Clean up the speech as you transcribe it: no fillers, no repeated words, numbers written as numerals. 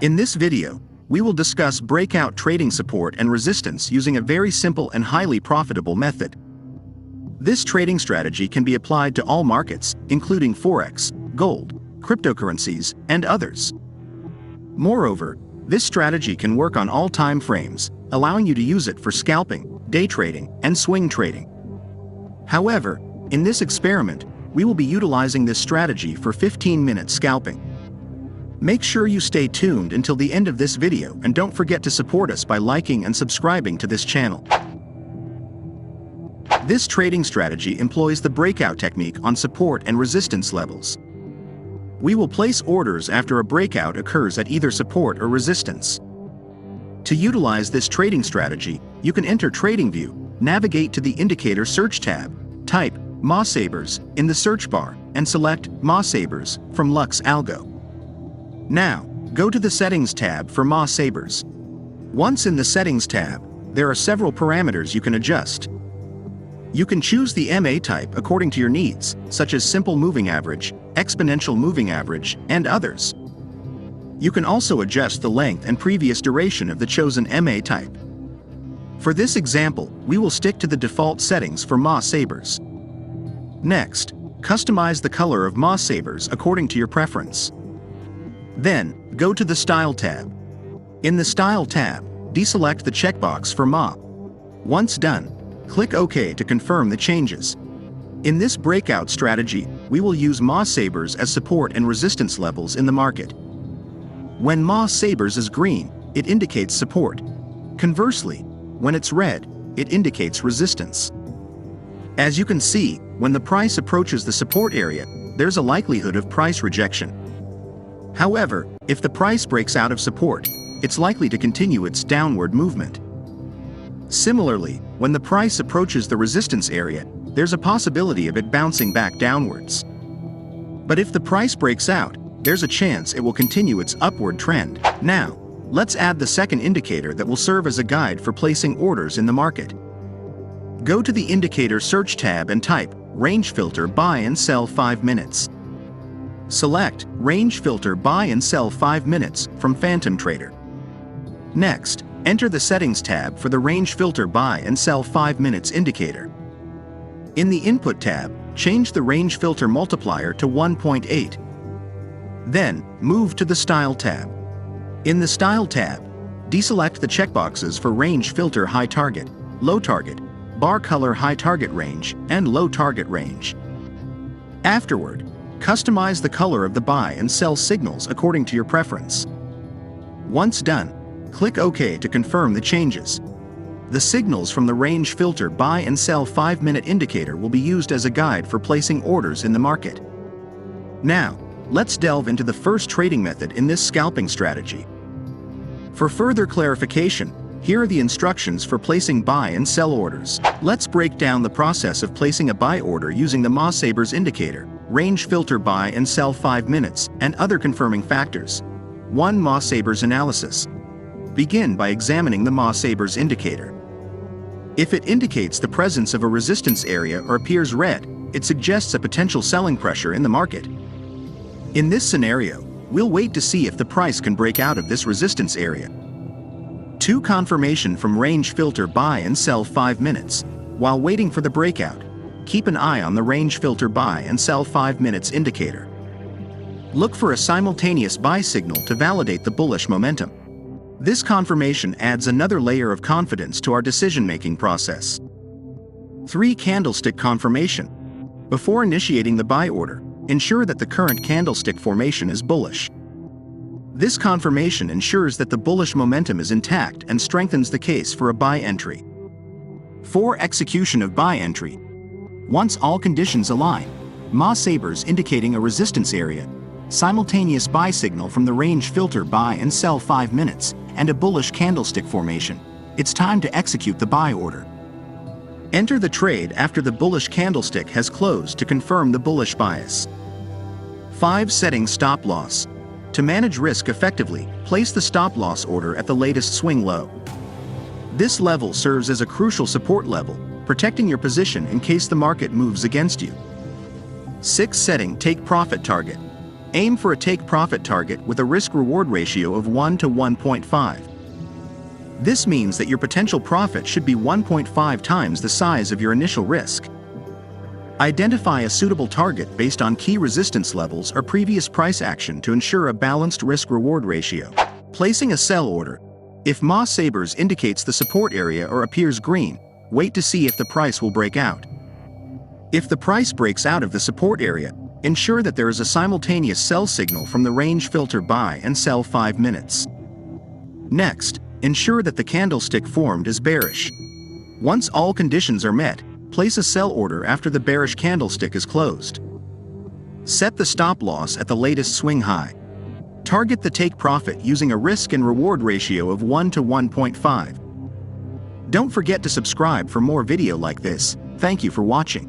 In this video, we will discuss breakout trading support and resistance using a very simple and highly profitable method. This trading strategy can be applied to all markets, including Forex, gold, cryptocurrencies, and others. Moreover, this strategy can work on all time frames, allowing you to use it for scalping, day trading, and swing trading. However, in this experiment, we will be utilizing this strategy for 15-minute scalping. Make sure you stay tuned until the end of this video and don't forget to support us by liking and subscribing to this channel. This trading strategy employs the breakout technique on support and resistance levels. We will place orders after a breakout occurs at either support or resistance. To utilize this trading strategy, you can enter TradingView, navigate to the Indicator Search tab, type M Sabers in the search bar, and select M Sabers from Lux Algo. Now, go to the Settings tab for M Sabers. Once in the Settings tab, there are several parameters you can adjust. You can choose the MA type according to your needs, such as Simple Moving Average, Exponential Moving Average, and others. You can also adjust the length and previous duration of the chosen MA type. For this example, we will stick to the default settings for M Sabers. Next, customize the color of M Sabers according to your preference. Then, go to the Style tab. In the Style tab, deselect the checkbox for M. Once done, click OK to confirm the changes. In this breakout strategy, we will use M Sabers as support and resistance levels in the market. When M Sabers is green, it indicates support. Conversely, when it's red, it indicates resistance. As you can see, when the price approaches the support area, there's a likelihood of price rejection. However, if the price breaks out of support, it's likely to continue its downward movement. Similarly, when the price approaches the resistance area, there's a possibility of it bouncing back downwards. But if the price breaks out, there's a chance it will continue its upward trend. Now, let's add the second indicator that will serve as a guide for placing orders in the market. Go to the Indicator Search tab and type Range Filter Buy and Sell 5 minutes. Select Range Filter Buy and Sell 5 minutes from Phantom Trader. Next, enter the Settings tab for the Range Filter Buy and Sell 5 minutes indicator. In the Input tab, change the Range Filter multiplier to 1.8. Then, move to the Style tab. In the Style tab, deselect the checkboxes for Range Filter High Target, Low Target, Bar Color High Target Range, and Low Target Range. Afterward, customize the color of the buy and sell signals according to your preference. Once done, click OK to confirm the changes. The signals from the Range Filter Buy and Sell 5-minute indicator will be used as a guide for placing orders in the market. Now, let's delve into the first trading method in this scalping strategy. For further clarification, here are the instructions for placing buy and sell orders. Let's break down the process of placing a buy order using the M Sabers indicator, Range Filter Buy and Sell 5 minutes, and other confirming factors. 1. M Sabers analysis. Begin by examining the M Sabers indicator. If it indicates the presence of a resistance area or appears red, it suggests a potential selling pressure in the market. In this scenario, we'll wait to see if the price can break out of this resistance area. 2. Confirmation from Range Filter Buy and Sell 5 minutes. While waiting for the breakout, keep an eye on the Range Filter Buy and Sell 5 minutes indicator. Look for a simultaneous buy signal to validate the bullish momentum. This confirmation adds another layer of confidence to our decision-making process. 3. Candlestick confirmation. Before initiating the buy order, ensure that the current candlestick formation is bullish. This confirmation ensures that the bullish momentum is intact and strengthens the case for a buy entry. 4. Execution of buy entry. Once all conditions align, M Sabers indicating a resistance area, simultaneous buy signal from the Range Filter Buy and Sell 5 minutes, and a bullish candlestick formation, it's time to execute the buy order. Enter the trade after the bullish candlestick has closed to confirm the bullish bias. 5. Setting stop loss. To manage risk effectively, place the stop loss order at the latest swing low. This level serves as a crucial support level, protecting your position in case the market moves against you. 6. Setting take profit target. Aim for a take-profit target with a risk-reward ratio of 1 to 1.5. This means that your potential profit should be 1.5 times the size of your initial risk. Identify a suitable target based on key resistance levels or previous price action to ensure a balanced risk-reward ratio. Placing a sell order. If M Sabers indicates the support area or appears green, wait to see if the price will break out. If the price breaks out of the support area, ensure that there is a simultaneous sell signal from the range filter buy and sell 5 minutes. Next, ensure that the candlestick formed is bearish. Once all conditions are met, place a sell order after the bearish candlestick is closed. Set the stop loss at the latest swing high. Target the take profit using a risk and reward ratio of 1 to 1.5. Don't forget to subscribe for more video like this. Thank you for watching.